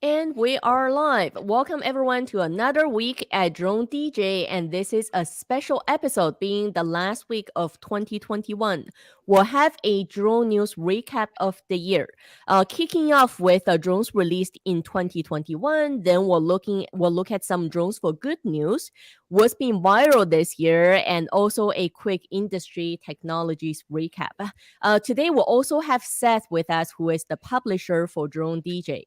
And we are live. Welcome everyone to another week at DroneDJ, and this is a special episode being the last week of 2021. We'll have a drone news recap of the year. Kicking off with the drones released in 2021, then we'll look at some drones for good news, what's been viral this year, and also a quick industry technologies recap. Today we'll also have Seth with us, who is the publisher for DroneDJ.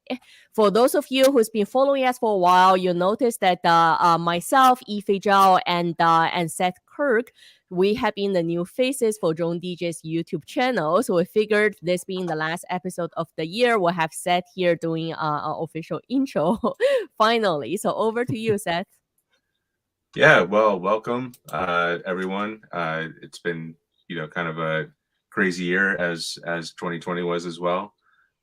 For those of you who's been following us for a while, you'll notice that myself, Yifei Zhao, and Seth Kirk, we have been the new faces for DroneDJ's YouTube channel. So we figured this being the last episode of the year, we'll have Seth here doing an official intro finally. So over to you, Seth. Yeah, well, welcome everyone. It's been kind of a crazy year as 2020 was as well.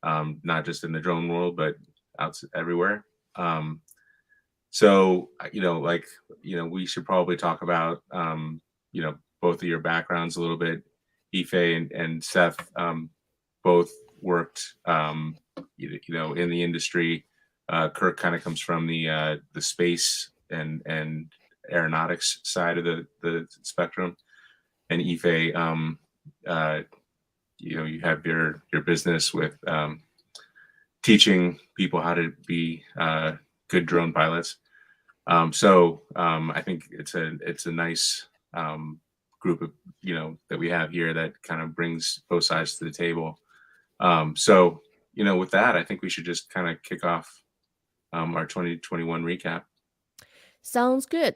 Not just in the drone world, but out everywhere. So we should probably talk about both of your backgrounds a little bit. Ife and Seth both worked in the industry. Kirk kind of comes from the space and aeronautics side of the spectrum, and Ife, you have your business with teaching people how to be good drone pilots. So I think it's a nice group of that we have here that kind of brings both sides to the table. So with that, I think we should just kind of kick off our 2021 recap. Sounds good.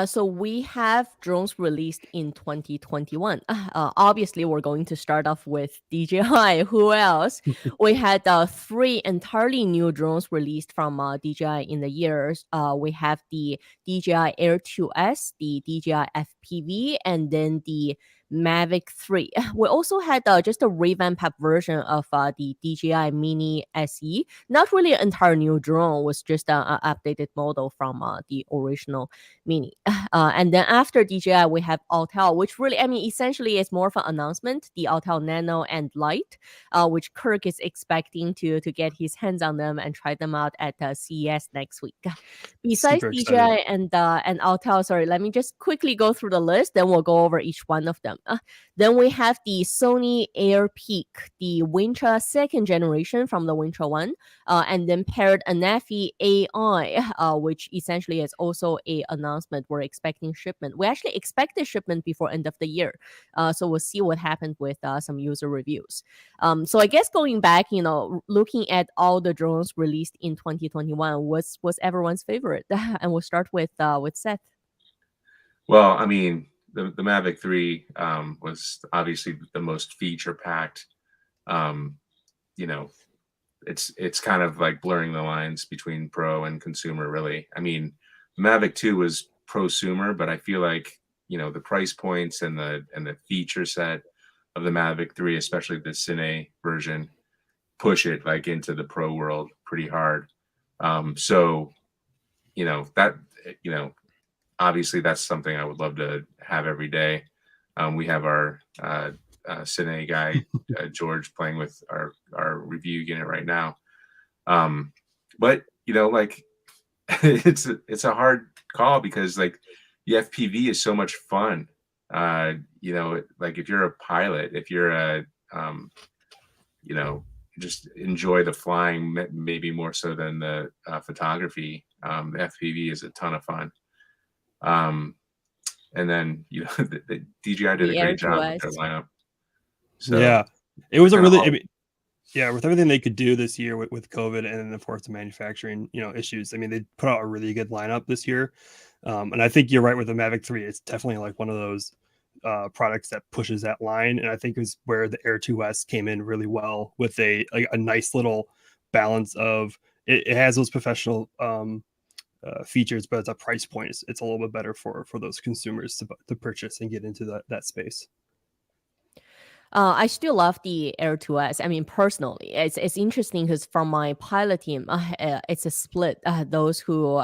So we have drones released in 2021. Obviously, we're going to start off with DJI. Who else? We had three entirely new drones released from DJI in the years. We have the DJI Air 2S, the DJI FPV, and then the Mavic 3. We also had just a revamped version of the DJI Mini SE. Not really an entire new drone, was just an updated model from the original Mini. And then after DJI, we have Autel, which really, essentially is more of an announcement, the Autel Nano and Lite, which Kirk is expecting to get his hands on them and try them out at CES next week. Besides DJI and Autel, sorry, let me just quickly go through the list, then we'll go over each one of them. Then we have the Sony Air Peak, the Wintra second generation from the Wintra 1, and then paired Anafi AI, which essentially is also a announcement. We're expecting shipment. We actually expect the shipment before end of the year. So we'll see what happened with some user reviews. So I guess going back, looking at all the drones released in 2021, was everyone's favorite? And we'll start with Seth. Well, the Mavic 3 was obviously the most feature packed. It's kind of like blurring the lines between pro and consumer, really. The Mavic 2 was prosumer, but I feel like the price points and the feature set of the Mavic 3, especially the Cine version, push it like into the pro world pretty hard. So obviously that's something I would love to have every day. We have our Cine guy, George, playing with our review unit right now. But it's a hard call because like the FPV is so much fun. Like if you're a pilot, if you're a just enjoy the flying maybe more so than the photography. The FPV is a ton of fun. And then the DJI did a great job with their lineup. So yeah, it was a really with everything they could do this year with COVID and of course the manufacturing issues. They put out a really good lineup this year, and I think you're right with the Mavic 3. It's definitely like one of those products that pushes that line, and I think is where the Air 2S came in really well with a nice little balance of it has those professional features, but at a price point it's a little bit better for those consumers to purchase and get into that space. I still love the Air 2S. Personally, it's interesting because from my pilot team, it's a split. Those who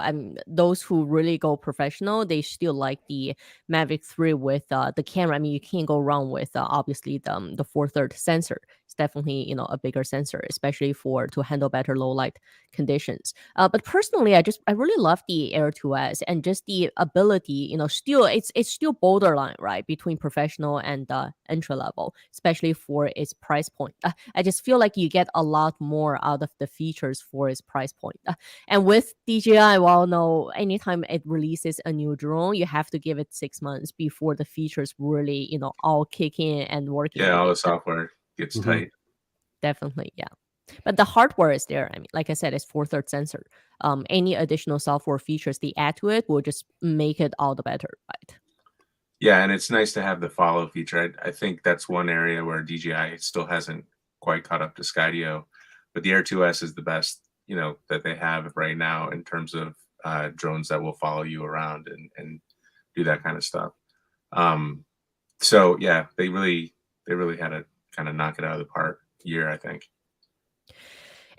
really go professional, they still like the Mavic 3 with the camera. You can't go wrong with obviously the 4/3 sensor. It's definitely, a bigger sensor, especially to handle better low light conditions. But personally, I really love the Air 2S and just the ability, still it's still borderline, right, between professional and entry level, especially for its price point. I just feel like you get a lot more out of the features for its price point. And with DJI, well, no, anytime it releases a new drone, you have to give it 6 months before the features really, all kick in and working. Yeah, all the software gets tight. Definitely, yeah. But the hardware is there. I mean, like I said, it's 4/3 sensor. Any additional software features they add to it will just make it all the better, right? Yeah, and it's nice to have the follow feature. I think that's one area where DJI still hasn't quite caught up to Skydio, but the Air 2S is the best, that they have right now in terms of drones that will follow you around and do that kind of stuff. So yeah, they really had to kind of knock it out of the park year, I think.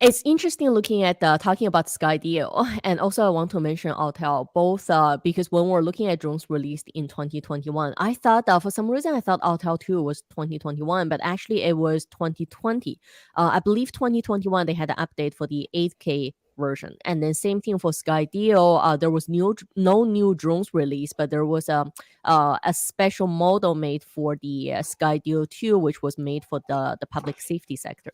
It's interesting looking at talking about Skydio, and also I want to mention Autel, both because when we're looking at drones released in 2021, I thought for some reason I thought Autel 2 was 2021, but actually it was 2020. I believe 2021 they had an update for the 8K version, and then same thing for Skydio. There was no new drones released, but there was a special model made for the Skydio 2, which was made for the public safety sector.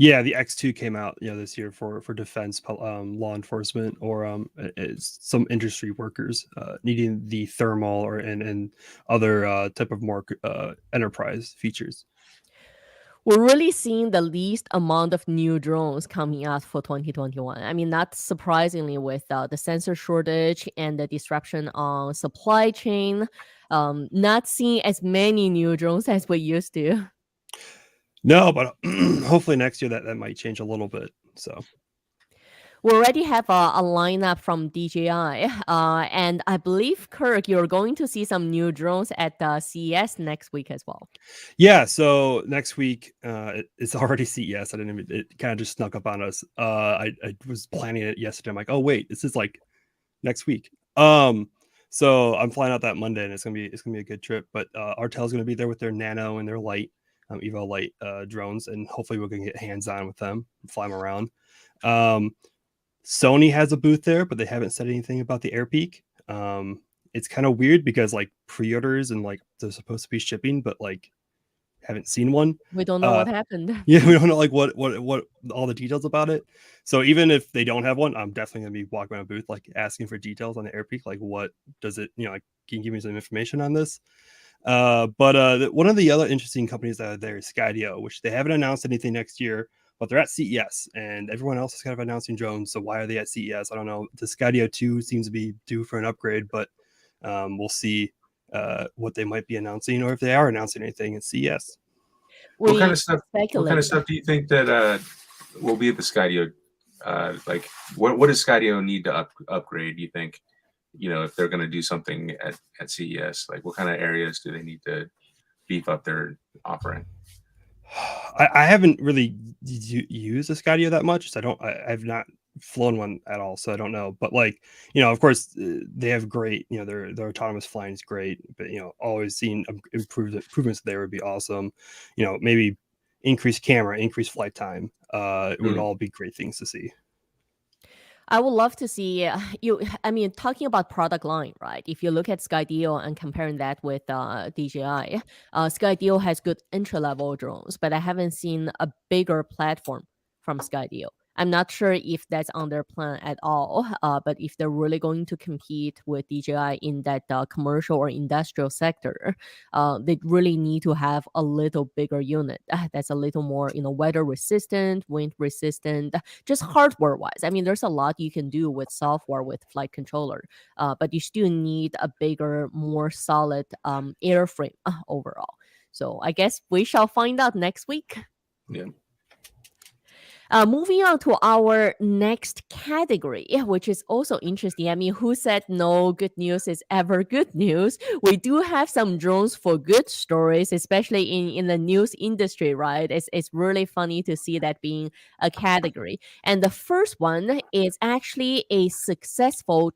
Yeah, the X2 came out, this year for defense, law enforcement, or some industry workers needing the thermal and other type of more enterprise features. We're really seeing the least amount of new drones coming out for 2021. I mean, not surprisingly, with the sensor shortage and the disruption on supply chain, not seeing as many new drones as we used to. No, but hopefully next year that might change a little bit. So we already have a lineup from DJI, and I believe, Kirk, you're going to see some new drones at CES next week as well. Yeah, so next week it's already CES. It kind of just snuck up on us. I was planning it yesterday. I'm like, oh wait, this is like next week. So I'm flying out that Monday, and it's gonna be a good trip. But Artel's gonna be there with their Nano and their Light, Evo Light drones, and hopefully we're gonna get hands on with them and fly them around. Sony has a booth there, but they haven't said anything about the AirPeak. It's kind of weird because like pre-orders and like they're supposed to be shipping, but like haven't seen one. We don't know what happened. Yeah, we don't know like what all the details about it. So even if they don't have one, I'm definitely gonna be walking around a booth like asking for details on the AirPeak. Like, what does it, like, can you give me some information on this? But one of the other interesting companies that are there is Skydio, which they haven't announced anything next year, but they're at CES, and everyone else is kind of announcing drones. So why are they at CES? I don't know. The Skydio 2 seems to be due for an upgrade, but we'll see what they might be announcing, or if they are announcing anything at CES. What kind of stuff do you think that will be at the Skydio? Like, what does Skydio need to upgrade, do you think? If they're going to do something at CES, like what kind of areas do they need to beef up their offering? I haven't really used a Skydio that much, so I've not flown one at all, so I don't know. But like, of course they have great, their autonomous flying is great, but always seeing improvements there would be awesome. Maybe increased camera, increased flight time, it would all be great things to see. I would love to see I mean, talking about product line, right? If you look at Skydio and comparing that with DJI, Skydio has good entry-level drones, but I haven't seen a bigger platform from Skydio. I'm not sure if that's on their plan at all, but if they're really going to compete with DJI in that commercial or industrial sector, they really need to have a little bigger unit that's a little more, weather resistant, wind resistant, just hardware wise. I mean, there's a lot you can do with software with flight controller, but you still need a bigger, more solid airframe overall. So I guess we shall find out next week. Yeah. Moving on to our next category, which is also interesting. I mean, who said no good news is ever good news? We do have some drones for good stories, especially in the news industry, right? It's really funny to see that being a category. And the first one is actually a successful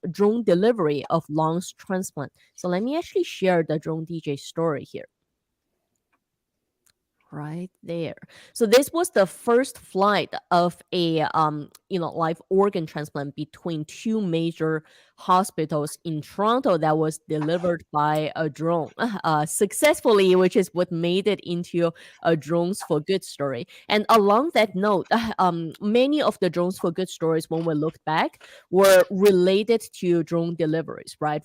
drone delivery of lungs transplant. So let me actually share the DroneDJ story here. right there. So this was the first flight of a live organ transplant between two major hospitals in Toronto that was delivered by a drone successfully, which is what made it into a Drones for Good story. And along that note, many of the Drones for Good stories, when we look back, were related to drone deliveries, right?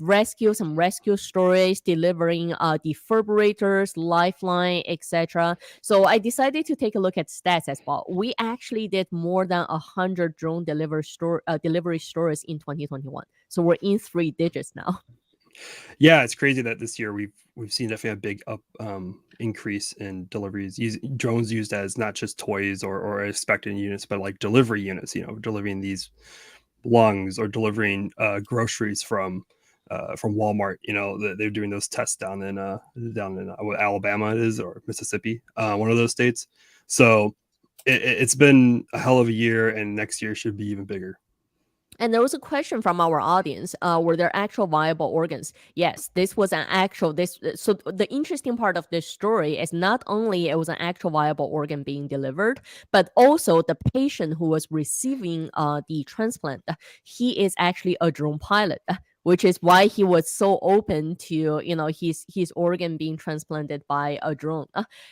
Some rescue stories, delivering defibrillators, lifeline, etc. So I decided to take a look at stats as well. We actually did more than 100 drone delivery stories in 2021. So we're in 3 digits now. Yeah, it's crazy that this year we've seen definitely a big increase in deliveries. Drones used as not just toys or expected units, but like delivery units. Delivering these lungs or delivering groceries from Walmart. They're doing those tests down in what, Alabama it is, or Mississippi, one of those states. So it's been a hell of a year, and next year should be even bigger. And there was a question from our audience: were there actual viable organs? Yes, this was an actual. So the interesting part of this story is not only it was an actual viable organ being delivered, but also the patient who was receiving the transplant, he is actually a drone pilot. Which is why he was so open to his organ being transplanted by a drone.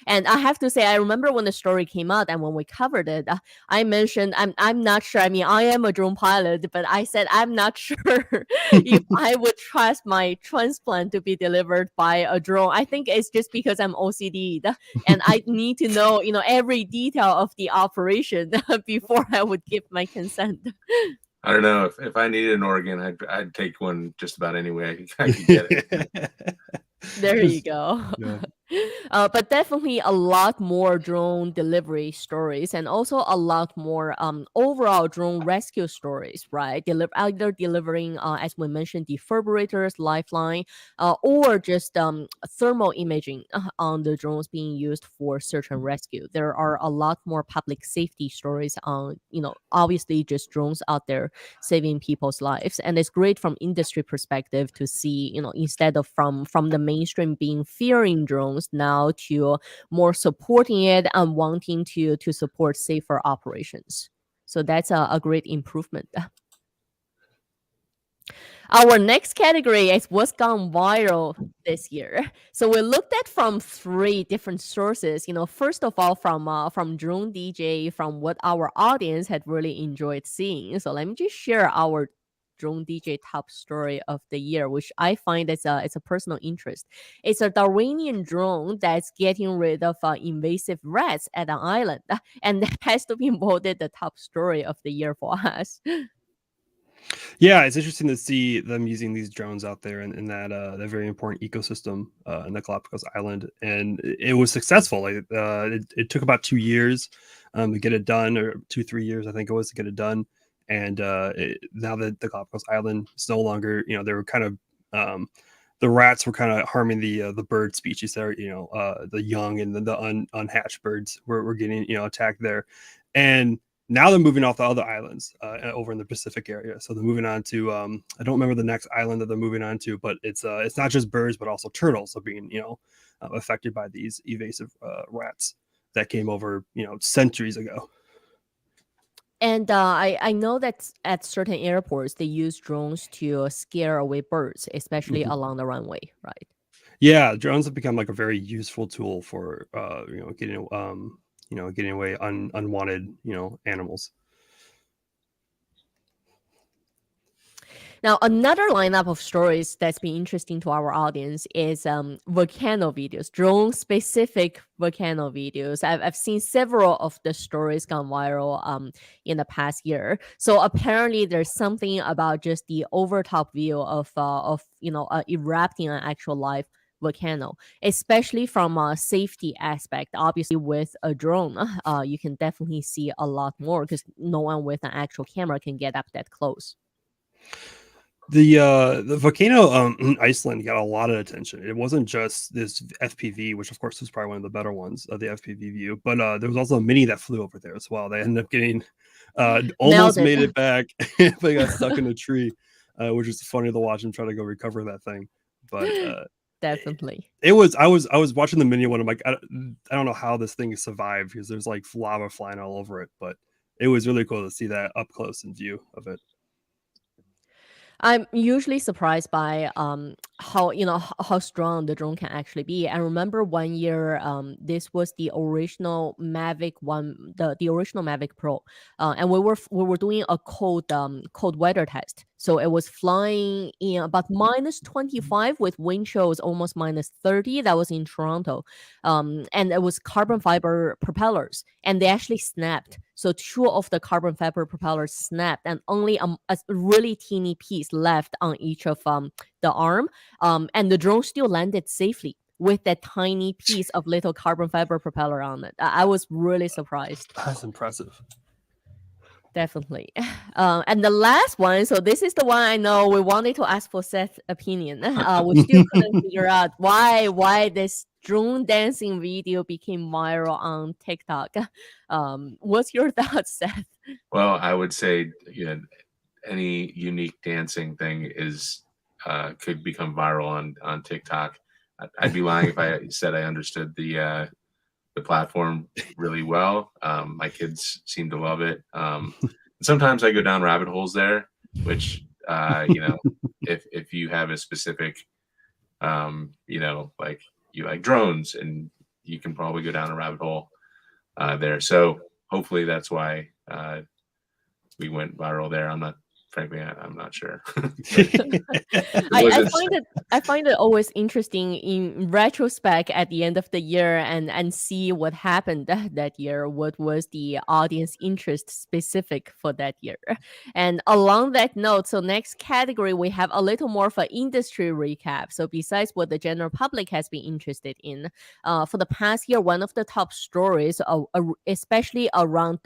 And I have to say, I remember when the story came out and when we covered it, I mentioned I'm not sure. I mean, I am a drone pilot, but I said I'm not sure if I would trust my transplant to be delivered by a drone. I think it's just because I'm OCD and I need to know every detail of the operation before I would give my consent. I don't know if I needed an organ, I'd take one just about any way I could get it. There you go. Yeah. But definitely a lot more drone delivery stories, and also a lot more overall drone rescue stories, right? Either delivering, as we mentioned, defibrillators, lifeline, or just thermal imaging on the drones being used for search and rescue. There are a lot more public safety stories on, obviously just drones out there saving people's lives. And it's great from industry perspective to see, instead of from the mainstream being fearing drones, now to more supporting it and wanting to support safer operations. So that's a great improvement. Our next category is what's gone viral this year. So we looked at from 3 different sources. First of all, from DroneDJ, from what our audience had really enjoyed seeing. So let me just share our DroneDJ top story of the year, which I find it's a personal interest. It's a Darwinian drone that's getting rid of invasive rats at an island, and that has to be voted the top story of the year for us. Yeah, it's interesting to see them using these drones out there in that very important ecosystem in the Galapagos Island, and it was successful. It took about 2 years to get it done, or 2-3 years, I think it was, to get it done. And now that the Galapagos Island is no longer, they were kind of the rats were kind of harming the bird species there. The young and the unhatched birds were getting attacked there, and now they're moving off the other islands over in the Pacific area. So they're moving on to I don't remember the next island that they're moving on to, but it's not just birds, but also turtles are being affected by these evasive rats that came over centuries ago. And I know that at certain airports they use drones to scare away birds, especially along the runway, right? Yeah, drones have become like a very useful tool for getting getting away unwanted animals. Now, another lineup of stories that's been interesting to our audience is volcano videos, drone-specific volcano videos. I've seen several of the stories gone viral in the past year. So apparently, there's something about just the overtop view of erupting an actual live volcano, especially from a safety aspect. Obviously, with a drone, you can definitely see a lot more because no one with an actual camera can get up that close. The volcano in Iceland got a lot of attention. It wasn't just this FPV, which of course was probably one of the better ones of the FPV view, but there was also a mini that flew over there as well. They ended up getting almost made it back. They got stuck in a tree, which is funny to watch them try to go recover that thing. But Definitely. It was. I was watching the mini one. I'm like, I don't know how this thing survived because there's like lava flying all over it. But it was really cool to see that up close in view of it. I'm usually surprised by how how strong the drone can actually be. I remember one year this was the original Mavic one, the original Mavic Pro, and we were doing a cold weather test. So it was flying in about -25 with wind chills almost -30. That was in Toronto, and it was carbon fiber propellers, and they actually snapped. So two of the carbon fiber propellers snapped, and only a really teeny piece left on each of the arm, and the drone still landed safely with that tiny piece of little carbon fiber propeller on it. I was really surprised. That's impressive. Definitely. And the last one, so this is the one I know we wanted to ask for Seth's opinion. We still couldn't figure out why this drone dancing video became viral on TikTok. What's your thoughts, Seth? Well, I would say, any unique dancing thing is could become viral on TikTok. I'd be lying if I said I understood the platform really well. My kids seem to love it. Sometimes I go down rabbit holes there, which if you have a specific, like you like drones, and you can probably go down a rabbit hole there. So hopefully that's why we went viral there. Frankly, I'm not sure. I find it always interesting in retrospect at the end of the year and see what happened that year. What was the audience interest specific for that year? And along that note, so next category we have a little more of an industry recap. So besides what the general public has been interested in, for the past year, one of the top stories, especially around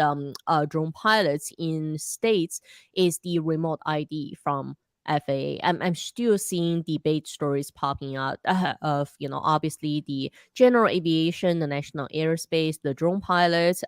drone pilots in states, is the remote ID from FAA. I'm still seeing debate stories popping out of obviously the general aviation, the national airspace, the drone pilots,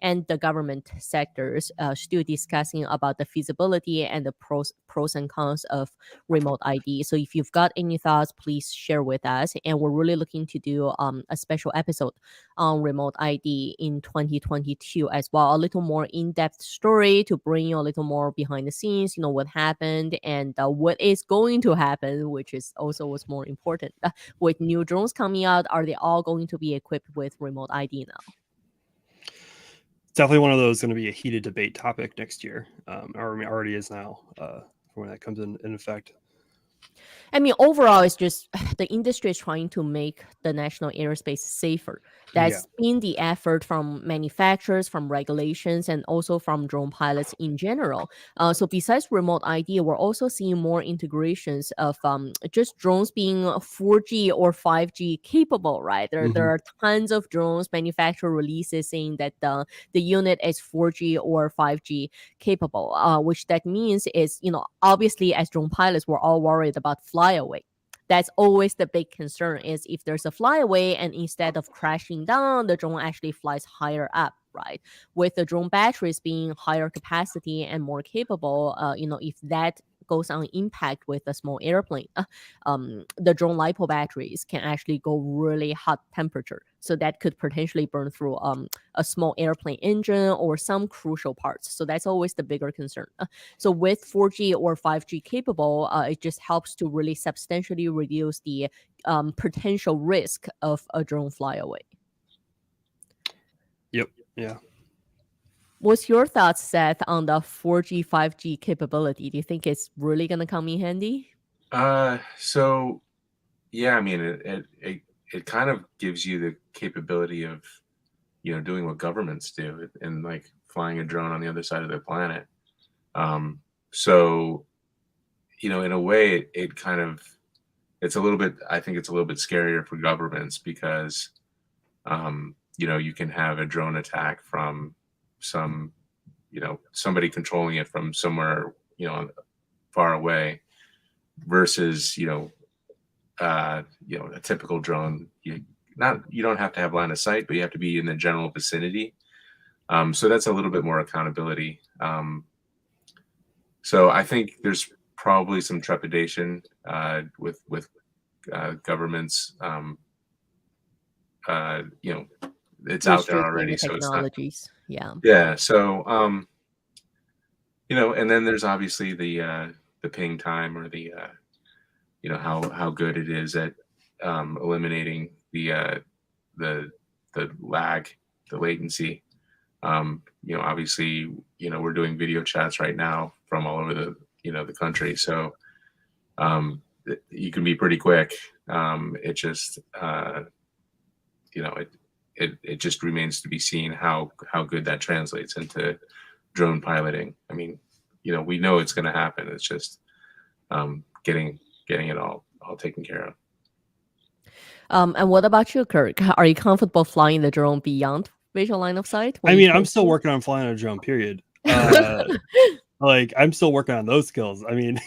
and the government sectors still discussing about the feasibility and the pros and cons of remote ID. So if you've got any thoughts, please share with us. And we're really looking to do a special episode on remote ID in 2022 as well. A little more in-depth story to bring you a little more behind the scenes, what happened and what is going to happen, which is also what's more important. With new drones coming out, are they all going to be equipped with remote ID now? Definitely one of those going to be a heated debate topic next year, or already is now, when that comes in effect. I mean, overall, it's just the industry is trying to make the national airspace safer. That's been the effort from manufacturers, from regulations, and also from drone pilots in general. So besides remote ID, we're also seeing more integrations of just drones being 4G or 5G capable, right? There are tons of drones manufacturer releases saying that the unit is 4G or 5G capable, which that means is, obviously as drone pilots, we're all worried about flyaway. That's always the big concern, is if there's a flyaway and instead of crashing down, the drone actually flies higher up, right? With the drone batteries being higher capacity and more capable, if that goes on impact with a small airplane, the drone lipo batteries can actually go really hot temperature. So that could potentially burn through a small airplane engine or some crucial parts. So that's always the bigger concern. So with 4G or 5G capable, it just helps to really substantially reduce the potential risk of a drone flyaway. Yep. Yeah. What's your thoughts, Seth, on the 4G, 5G capability? Do you think it's really going to come in handy? So yeah, I mean, it kind of gives you the capability of, doing what governments do and like flying a drone on the other side of the planet. So, in a way, it's a little bit, I think it's a little bit scarier for governments because, you can have a drone attack from somebody controlling it from somewhere, far away versus, a typical drone. You don't have to have line of sight, but you have to be in the general vicinity. So that's a little bit more accountability. So I think there's probably some trepidation with governments. You know, it's out there Restricting already, the so it's not. technologies. Yeah. Yeah. So you know, and then there's obviously the ping time, or the you know, how good it is at eliminating the lag, the latency. You know, obviously, you know, we're doing video chats right now from all over the, you know, the country, so you can be pretty quick. It just you know, it just remains to be seen how good that translates into drone piloting. I mean, you know, we know it's going to happen. It's just getting it all taken care of. And what about you, Kirk? Are you comfortable flying the drone beyond visual line of sight? I mean, I'm still working on flying a drone, period. Like, I'm still working on those skills. I mean,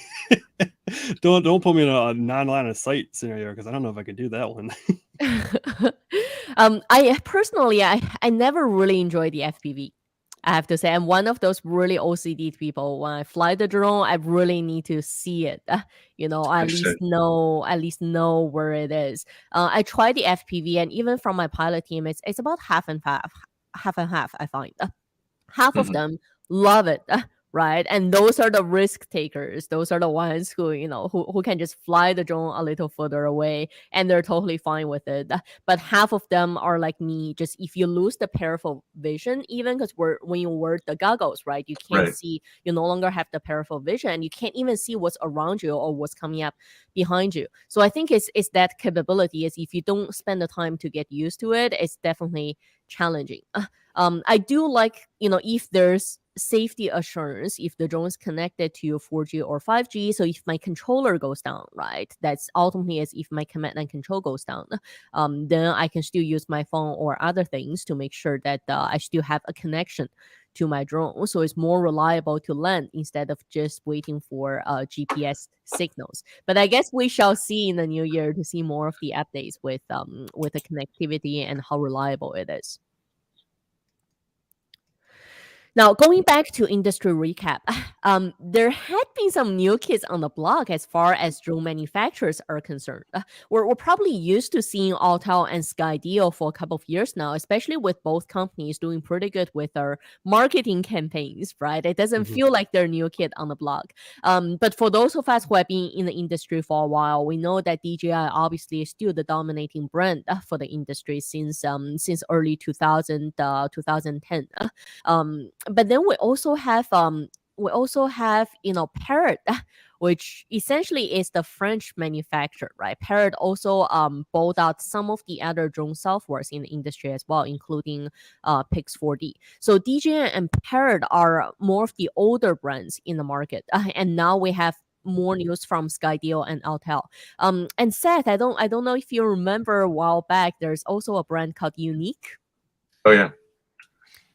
don't put me in a non-line of sight scenario, because I don't know if I can do that one. I personally, I never really enjoyed the FPV. I have to say, I'm one of those really OCD people. When I fly the drone, I really need to see it. You know, at least know where it is. I tried the FPV, and even from my pilot team, it's about half and half, half and half. I find half of them love it. Right, and those are the risk takers. Those are the ones who, you know, who can just fly the drone a little further away, and they're totally fine with it. But half of them are like me. Just if you lose the peripheral vision, even because when you wear the goggles, right, you can't see. You no longer have the peripheral vision, and you can't even see what's around you or what's coming up behind you. So I think it's that capability. Is if you don't spend the time to get used to it, it's definitely challenging. I do like, you know, if there's safety assurance, if the drone is connected to 4G or 5G. So if my controller goes down, right, that's ultimately as if my command and control goes down, then I can still use my phone or other things to make sure that I still have a connection to my drone, so it's more reliable to land instead of just waiting for GPS signals. But I guess we shall see in the new year to see more of the updates with the connectivity and how reliable it is. Now, going back to industry recap, there had been some new kids on the block as far as drone manufacturers are concerned. We're probably used to seeing Autel and Skydio for a couple of years now, especially with both companies doing pretty good with their marketing campaigns, right? It doesn't feel like they're new kid on the block. But for those of us who have been in the industry for a while, we know that DJI obviously is still the dominating brand for the industry since early 2010. But then we also have you know, Parrot, which essentially is the French manufacturer, right? Parrot also bought out some of the other drone softwares in the industry as well, including Pix 4D. So DJI and Parrot are more of the older brands in the market, and now we have more news from Skydio and Autel. And Seth, I don't know if you remember a while back, there's also a brand called Unique. Oh yeah.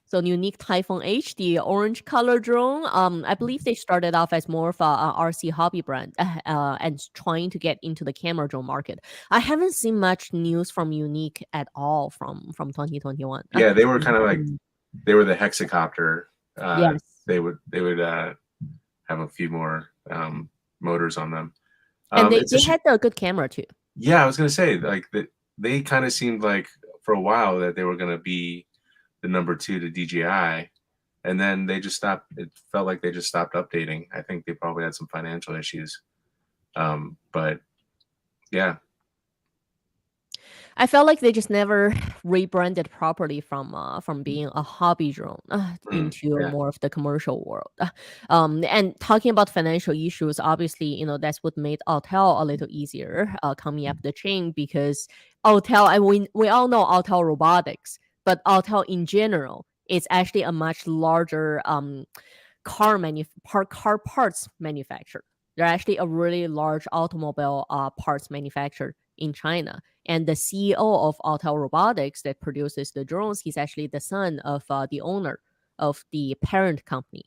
So Unique Typhoon H, the orange color drone, I believe they started off as more of a RC hobby brand and trying to get into the camera drone market. I haven't seen much news from Unique at all from 2021. Yeah, they were kind of like, they were the hexacopter. Yes. They would have a few more motors on them. And they had a good camera too. Yeah, I was gonna say, like, they kind of seemed like for a while that they were gonna be the number 2 to DJI, and then they just stopped. It felt like they just stopped updating. I think they probably had some financial issues. But yeah, I felt like they just never rebranded properly from being a hobby drone into more of the commercial world. And talking about financial issues, obviously, you know, that's what made Autel a little easier coming up the chain, because Autel, and we all know Autel Robotics, but Autel in general is actually a much larger car parts manufacturer. They're actually a really large automobile parts manufacturer in China. And the CEO of Autel Robotics that produces the drones, he's actually the son of the owner of the parent company.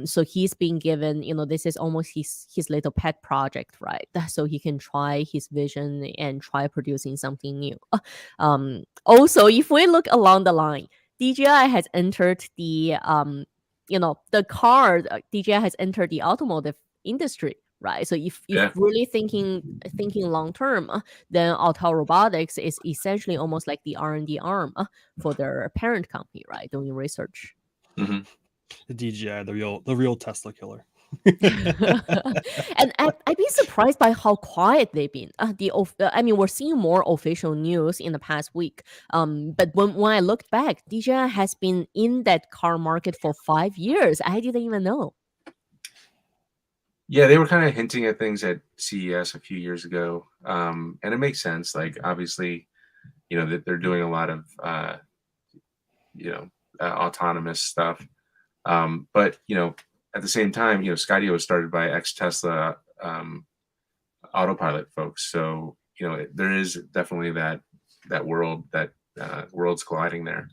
So he's being given, you know, this is almost his little pet project, right? So he can try his vision and try producing something new. Also, if we look along the line, DJI has entered the, you know, the car, DJI has entered the automotive industry right? So if really thinking long term, then Autel Robotics is essentially almost like the R&D arm for their parent company, right? Doing research. Mm-hmm. The DJI, the real Tesla killer. And I'd be surprised by how quiet they've been. I mean, we're seeing more official news in the past week. But when I looked back, DJI has been in that car market for 5 years. I didn't even know. Yeah, they were kind of hinting at things at CES a few years ago, and it makes sense. Like, obviously, that they're doing a lot of autonomous stuff, but at the same time, Skydio was started by ex-Tesla autopilot folks, so there is definitely that worlds colliding there.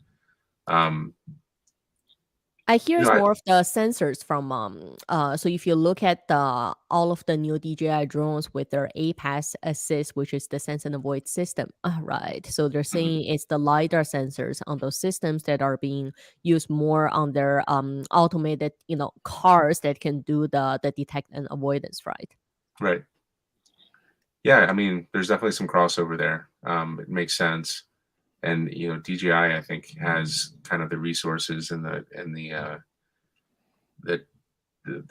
I hear it's more of the sensors from so if you look at all of the new DJI drones with their APAS assist, which is the sense and avoid system, right? So they're saying it's the LiDAR sensors on those systems that are being used more on their automated cars that can do the detect and avoidance, right? Right. Yeah, I mean, there's definitely some crossover there. It makes sense. And DJI, I think, has kind of the resources and the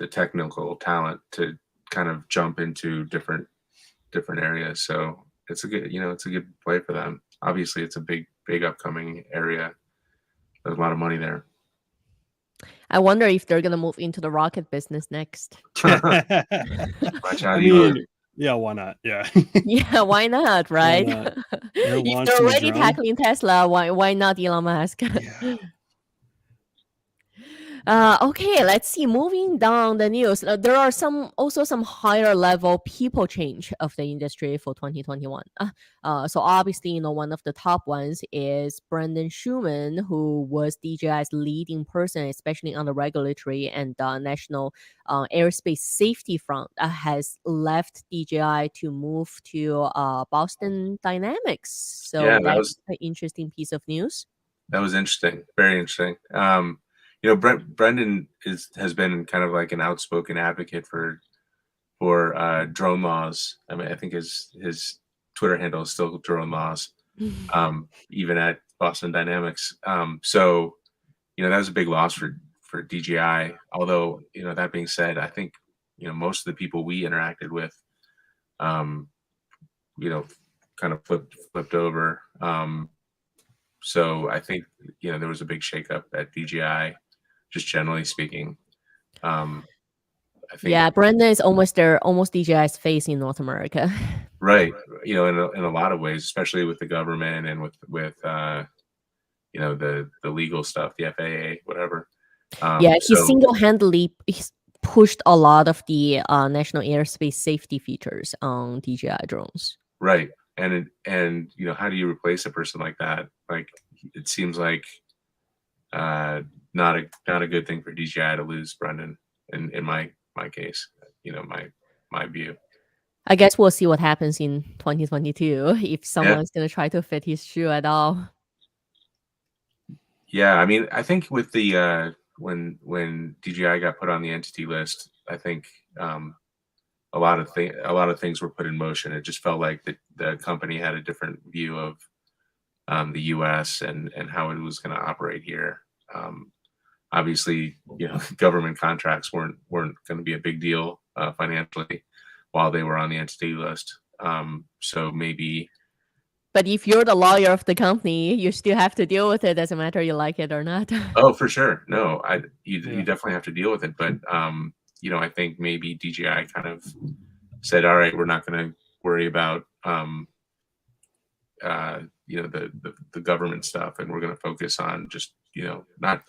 technical talent to kind of jump into different areas. So it's a good play for them. Obviously, it's a big upcoming area. There's a lot of money there. I wonder if they're gonna move into the rocket business next. Watch out, yeah, why not? Yeah. Yeah, why not, right? Why not? If they're already tackling Tesla, why not Elon Musk? Yeah. Okay, let's see. Moving down the news, there are also some higher level people change of the industry for 2021. So obviously, one of the top ones is Brendan Schuman, who was DJI's leading person, especially on the regulatory and national airspace safety front, has left DJI to move to Boston Dynamics. So yeah, that's an interesting piece of news. That was interesting, very interesting. Brendan has been kind of like an outspoken advocate for drone laws. I mean, I think his Twitter handle is still drone laws, even at Boston Dynamics. So that was a big loss for DJI. Although that being said, I think most of the people we interacted with, kind of flipped over. So I think there was a big shakeup at DJI. Just generally speaking, I think Brendan is almost DJI's face in North America. Right, in a lot of ways, especially with the government and with the legal stuff, the FAA, whatever. He single-handedly pushed a lot of the national airspace safety features on DJI drones. Right, and how do you replace a person like that? Like, it seems like not a good thing for DJI to lose Brendan in my case, my view. I guess we'll see what happens in 2022 if someone's going to try to fit his shoe at all. Yeah, I mean, I think with the when DJI got put on the entity list, I think a lot of things were put in motion. It just felt like the company had a different view of the U.S. and how it was going to operate here. Obviously, government contracts weren't going to be a big deal financially while they were on the entity list. So maybe. But if you're the lawyer of the company, you still have to deal with it. Doesn't matter you like it or not. Oh, for sure. No, you definitely have to deal with it. But I think maybe DJI kind of said, all right, we're not going to worry about the government stuff, and we're going to focus on just not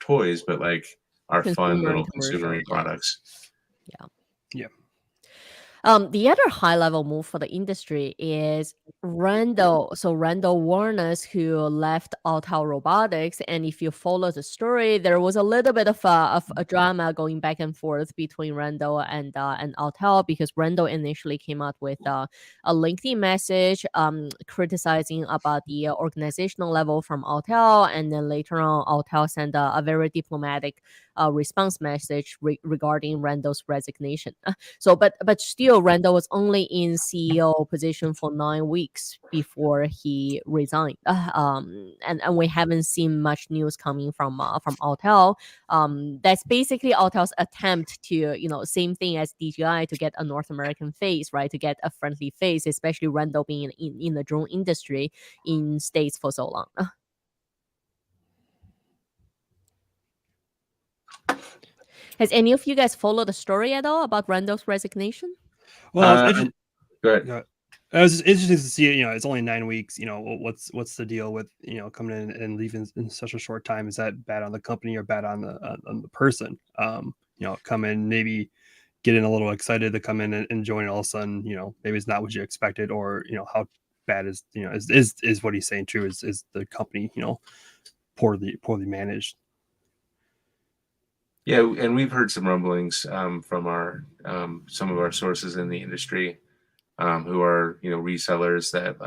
toys, but like our fun little consumer products. Yeah. The other high level move for the industry is Randall. So Randall Warners, who left Autel Robotics, and if you follow the story, there was a little bit of a drama going back and forth between Randall and Autel, because Randall initially came out with a LinkedIn message criticizing about the organizational level from Autel, and then later on Autel sent a very diplomatic response message regarding Randall's resignation. So, but still, Randall was only in CEO position for 9 weeks before he resigned. And we haven't seen much news coming from Autel. That's basically Autel's attempt to, same thing as DJI, to get a North American face, right? To get a friendly face, especially Randall being in the drone industry in States for so long. Has any of you guys followed the story at all about Randall's resignation? Well, go ahead. It was interesting to see. It's only 9 weeks. What's the deal with coming in and leaving in such a short time? Is that bad on the company or bad on the person? Come in, maybe getting a little excited to come in and join, all of a sudden, maybe it's not what you expected, or how bad is is what he's saying true? Is the company poorly managed? Yeah, and we've heard some rumblings from our some of our sources in the industry who are resellers that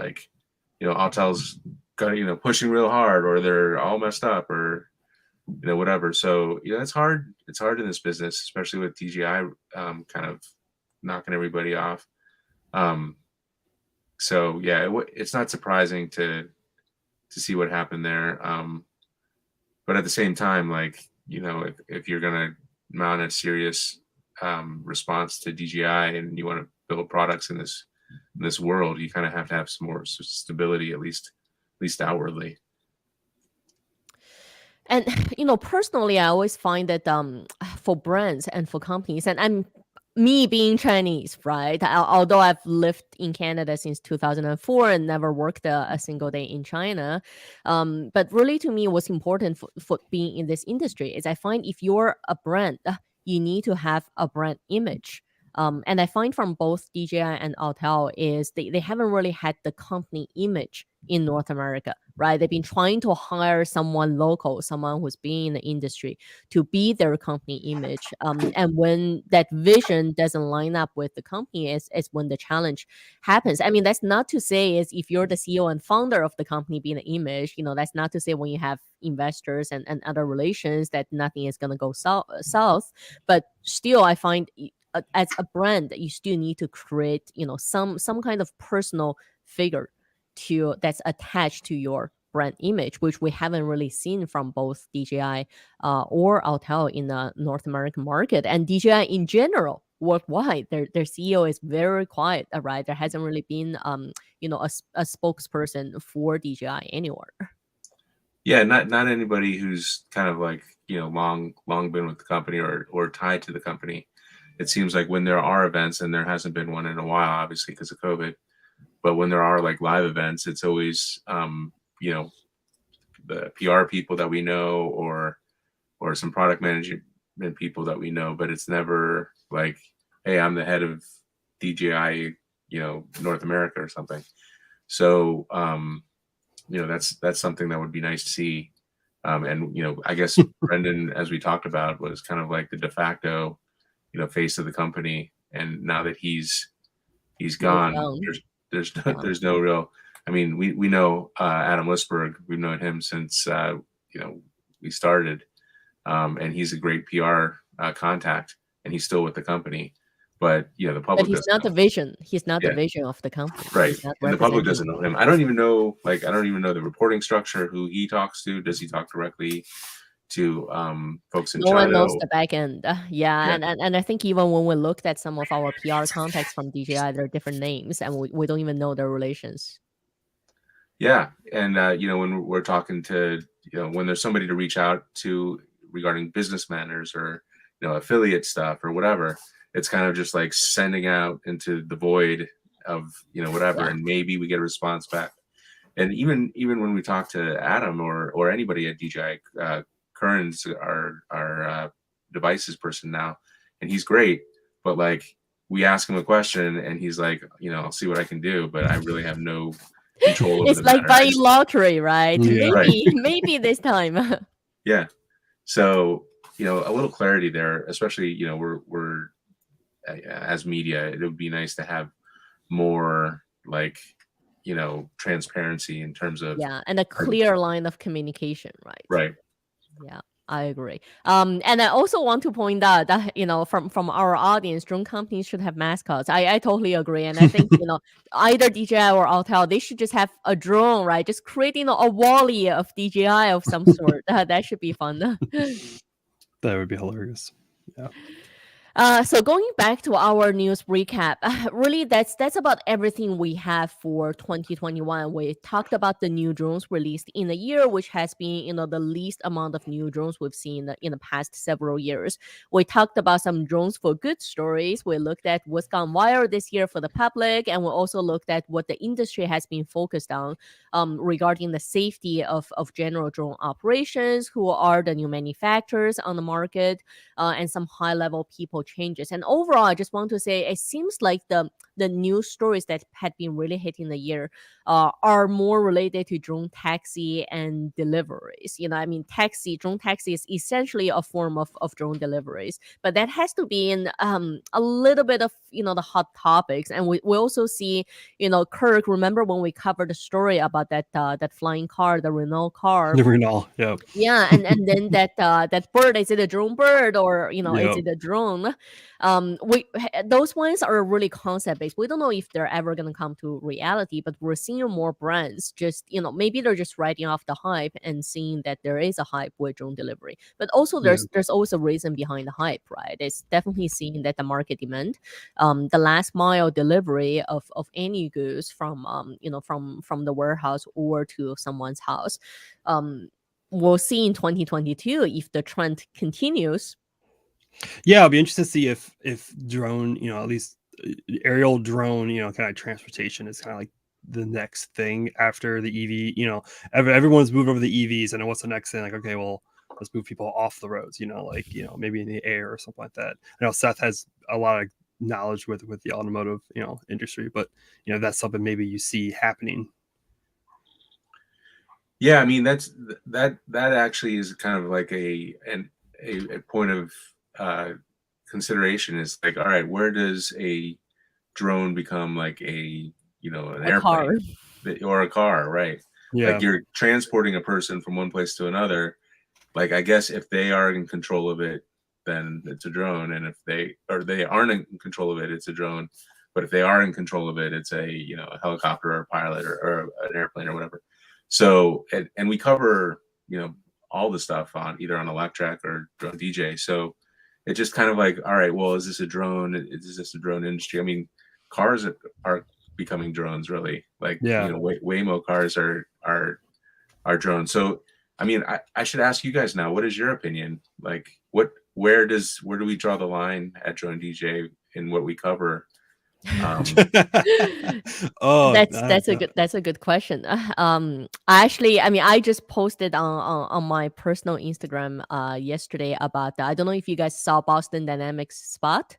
Autel's got pushing real hard, or they're all messed up, or whatever. So it's hard. It's hard in this business, especially with DJI kind of knocking everybody off. So yeah, it's not surprising to see what happened there. But at the same time, if you're gonna mount a serious response to DJI and you want to build products in this world, you kind of have to have some more stability, at least outwardly. And personally, I always find that for brands and for companies, and me being Chinese, right? Although I've lived in Canada since 2004 and never worked a single day in China, but really to me, what's important for being in this industry is I find if you're a brand, you need to have a brand image. And I find from both DJI and Autel is they haven't really had the company image in North America, right? They've been trying to hire someone local, someone who's been in the industry to be their company image. And when that vision doesn't line up with the company is when the challenge happens. I mean, that's not to say is if you're the CEO and founder of the company being an image, that's not to say when you have investors and other relations that nothing is going to go south. But still, I find as a brand, you still need to create, some kind of personal figure that's attached to your brand image, which we haven't really seen from both DJI or Autel in the North American market, and DJI in general worldwide. Their CEO is very quiet, right? There hasn't really been a spokesperson for DJI anywhere. Yeah, not anybody who's kind of long been with the company or tied to the company. It seems like when there are events, and there hasn't been one in a while, obviously because of COVID, but when there are live events, it's always the PR people that we know, or some product management people that we know, but it's never hey, I'm the head of DJI North America or something. So that's something that would be nice to see. And I guess Brendan, as we talked about, was kind of like the de facto face of the company, and now that he's gone, there's no real. I mean, we know Adam Lisberg. We've known him since we started, and he's a great PR contact, and he's still with the company. But the public. But he's not the vision. He's not the vision of the company. Right. And the public doesn't know him. I don't even know the reporting structure, who he talks to. Does he talk directly to folks in China? No one knows the back end. And I think even when we looked at some of our PR contacts from DJI, there are different names, and we don't even know their relations. Yeah, and when we're talking to when there's somebody to reach out to regarding business matters or affiliate stuff or whatever, it's kind of just like sending out into the void of whatever, and maybe we get a response back. And even when we talk to Adam or anybody at DJI, Curran's our devices person now, and he's great, but we ask him a question and he's like, I'll see what I can do, but I really have no control over It's the like matter. buying lottery, right? Yeah. Maybe this time. Yeah. So, a little clarity there, especially, we're as media, it would be nice to have more like, transparency in terms of Yeah, and a clear line of communication, right? right. Yeah, I agree. And I also want to point out that from our audience, drone companies should have mascots. I totally agree, and I think either DJI or Autel, they should just have a drone, right? Just creating a Wall-E of DJI of some sort. That should be fun. That would be hilarious. Yeah. So going back to our news recap, really that's about everything we have for 2021. We talked about the new drones released in a year, which has been the least amount of new drones we've seen in the past several years. We talked about some drones for good stories. We looked at what's gone viral this year for the public, and we also looked at what the industry has been focused on regarding the safety of general drone operations, who are the new manufacturers on the market, and some high level people changes. And overall, I just want to say it seems like the news stories that had been really hitting the year are more related to drone taxi and deliveries. I mean, drone taxi is essentially a form of drone deliveries, but that has to be in a little bit of the hot topics. And we also see Kirk, remember when we covered the story about that flying car, the Renault car? The Renault, yeah. Yeah, and then that bird, is it a drone bird or is Yep. it a drone? Those ones are really concept based. We don't know if they're ever gonna come to reality, but we're seeing more brands just maybe they're just riding off the hype and seeing that there is a hype with drone delivery. But also Yeah. there's always a reason behind the hype, right? It's definitely seeing that the market demand, the last mile delivery of any goods from from the warehouse or to someone's house. We'll see in 2022 if the trend continues. Yeah, I'll be interested to see if drone, at least aerial drone, kind of transportation is kind of like the next thing after the EV. Everyone's moved over the EVs, and then what's the next thing? Like, okay, well, let's move people off the roads. Maybe in the air or something like that. I know Seth has a lot of knowledge with the automotive, industry, but that's something maybe you see happening. Yeah, I mean that actually is kind of like a point of consideration. Is like, all right, where does a drone become like an airplane Car. or a car, right? Yeah. Like you're transporting a person from one place to another. Like, I guess if they are in control of it, then it's a drone, and if they aren't in control of it, it's a drone. But if they are in control of it, it's a a helicopter or a pilot or an airplane or whatever. So and we cover all the stuff on either on Electrek or DroneDJ. So it's just kind of like, all right, well, is this a drone? Is this a drone industry? I mean, cars are becoming drones, really. Like, Waymo cars are drones. So I mean, I should ask you guys now, what is your opinion? Like, where do we draw the line at DroneDJ in what we cover? Oh, that's a good question. Actually, I mean, I just posted on my personal Instagram yesterday about that. I don't know if you guys saw Boston Dynamics Spot.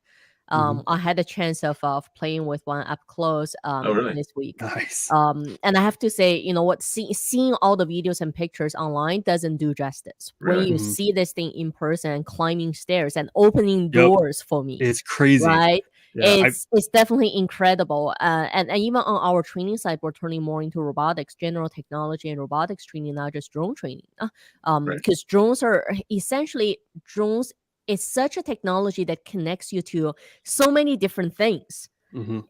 I had a chance of playing with one up close really? this week. Nice. And I have to say, what, seeing all the videos and pictures online doesn't do justice. Really? When you see this thing in person and climbing stairs and opening doors for me, it's crazy, right? Yeah, it's definitely incredible. And even on our training side, we're turning more into robotics, general technology and robotics training, not just drone training. Because drones is such a technology that connects you to so many different things.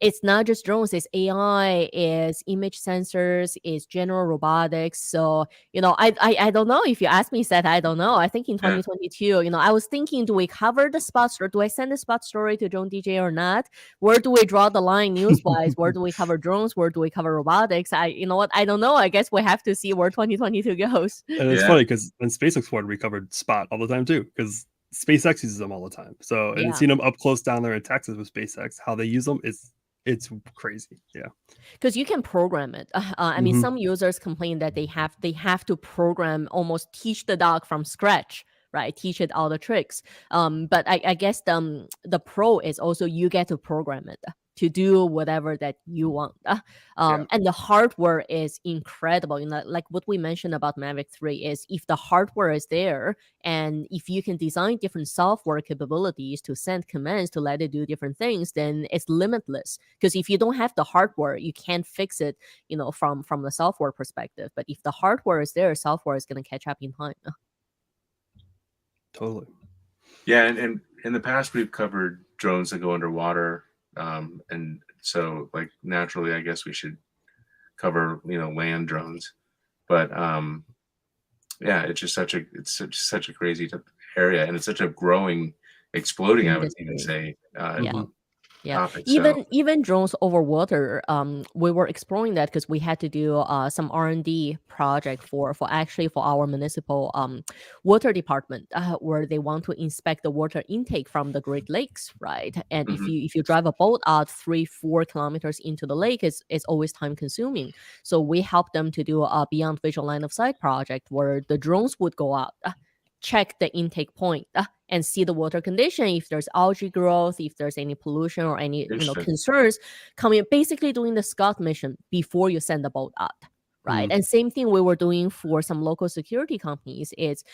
It's not just drones, it's AI, it's image sensors, it's general robotics. So, I don't know. If you ask me, Seth, I don't know. I think in 2022, I was thinking, do we cover the spot story? Do I send the spot story to DroneDJ or not? Where do we draw the line news-wise? Where do we cover drones? Where do we cover robotics? You know what? I don't know. I guess we have to see where 2022 goes. And it's funny because in Space Explorer, we covered spot all the time too, because SpaceX uses them all the time. So, and seeing them up close down there in Texas with SpaceX, how they use them, it's crazy. Yeah, because you can program it. I mean, some users complain that they have to program, almost teach the dog from scratch right? Teach it all the tricks. But I guess the pro is also you get to program it to do whatever that you want. And the hardware is incredible. Like what we mentioned about Mavic 3 is if the hardware is there and if you can design different software capabilities to send commands to let it do different things, then it's limitless. Because if you don't have the hardware, you can't fix it, from the software perspective. But if the hardware is there, software is going to catch up in time. Totally. Yeah, and in the past we've covered drones that go underwater. And so like naturally, I guess we should cover land drones, but yeah, it's just such a crazy area, and it's such a growing, exploding, I would even say, topic. Even drones over water. We were exploring that because we had to do some R&D project for our municipal water department, where they want to inspect the water intake from the Great Lakes, right? And if you drive a boat out 3-4 kilometers into the lake, it's always time consuming. So we helped them to do a beyond visual line of sight project where the drones would go out, check the intake point, and see the water condition, if there's algae growth, if there's any pollution or any concerns coming, basically doing the scout mission before you send the boat out, right? And same thing we were doing for some local security companies. It's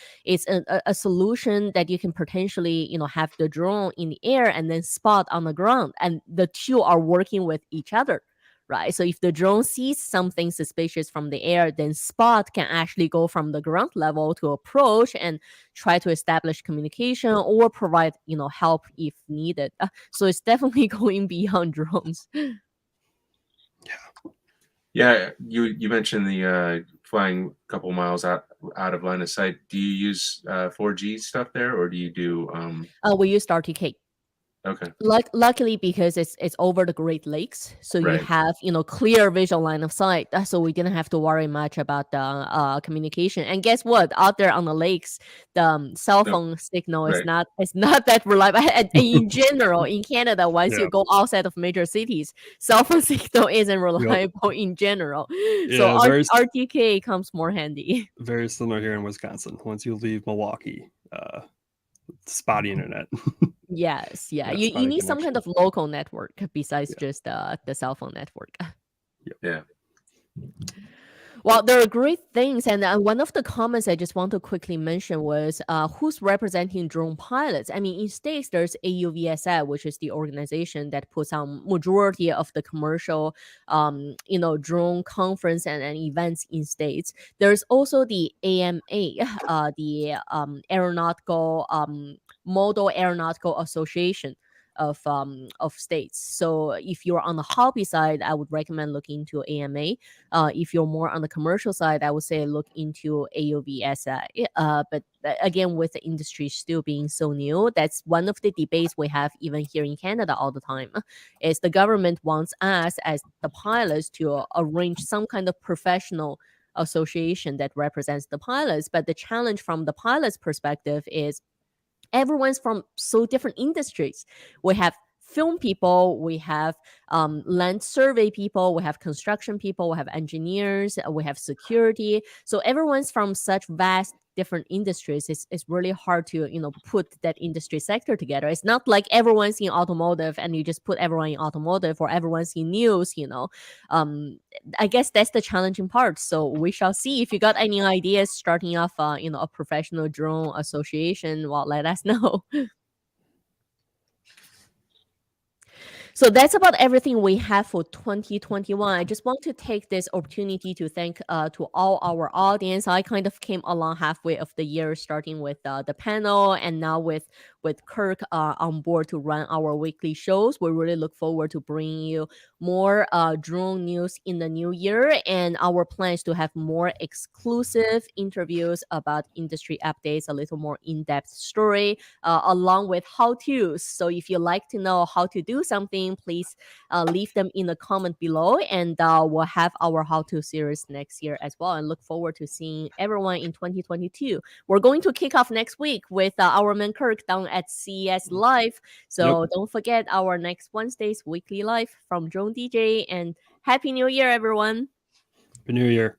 a solution that you can potentially have the drone in the air and then spot on the ground, and the two are working with each other. Right. So if the drone sees something suspicious from the air, then Spot can actually go from the ground level to approach and try to establish communication or provide, help if needed. So it's definitely going beyond drones. Yeah. You mentioned the flying a couple miles out of line of sight. Do you use 4G stuff there, or do you do? We use RTK. Okay. Luckily, because it's over the Great Lakes, so you have clear visual line of sight. So we didn't have to worry much about the communication. And guess what? Out there on the lakes, the cell phone signal is not that reliable. And in general, in Canada, once you go outside of major cities, cell phone signal isn't reliable in general. So RTK comes more handy. Very similar here in Wisconsin. Once you leave Milwaukee, spotty internet. Yes, you need some kind of local network besides just the cell phone network. Yeah. Well, there are great things, and one of the comments I just want to quickly mention was who's representing drone pilots. I mean, in states, there's AUVSI, which is the organization that puts on majority of the commercial, drone conference and events in states. There's also the AMA, the Model Aeronautical Association of states. So if you're on the hobby side, I would recommend looking into AMA. If you're more on the commercial side, I would say look into AUVSI. But again, with the industry still being so new, that's one of the debates we have even here in Canada all the time, is the government wants us as the pilots to arrange some kind of professional association that represents the pilots. But the challenge from the pilot's perspective is everyone's from so different industries. We have film people, we have land survey people, we have construction people, we have engineers, we have security. So everyone's from such vast different industries. It's really hard to put that industry sector together. It's not like everyone's in automotive and you just put everyone in automotive, or everyone's in news. I guess that's the challenging part. So we shall see. If you got any ideas starting off a professional drone association, well, let us know. So that's about everything we have for 2021. I just want to take this opportunity to thank to all our audience. I kind of came along halfway of the year, starting with the panel, and now with Kirk on board to run our weekly shows. We really look forward to bringing you more drone news in the new year, and our plan is to have more exclusive interviews about industry updates, a little more in-depth story, along with how-tos. So if you like to know how to do something, please leave them in the comment below, and we'll have our how-to series next year as well, and look forward to seeing everyone in 2022. We're going to kick off next week with our man Kirk down at CES Live. So don't forget our next Wednesday's weekly live from DroneDJ, and Happy New Year, everyone. Happy New Year.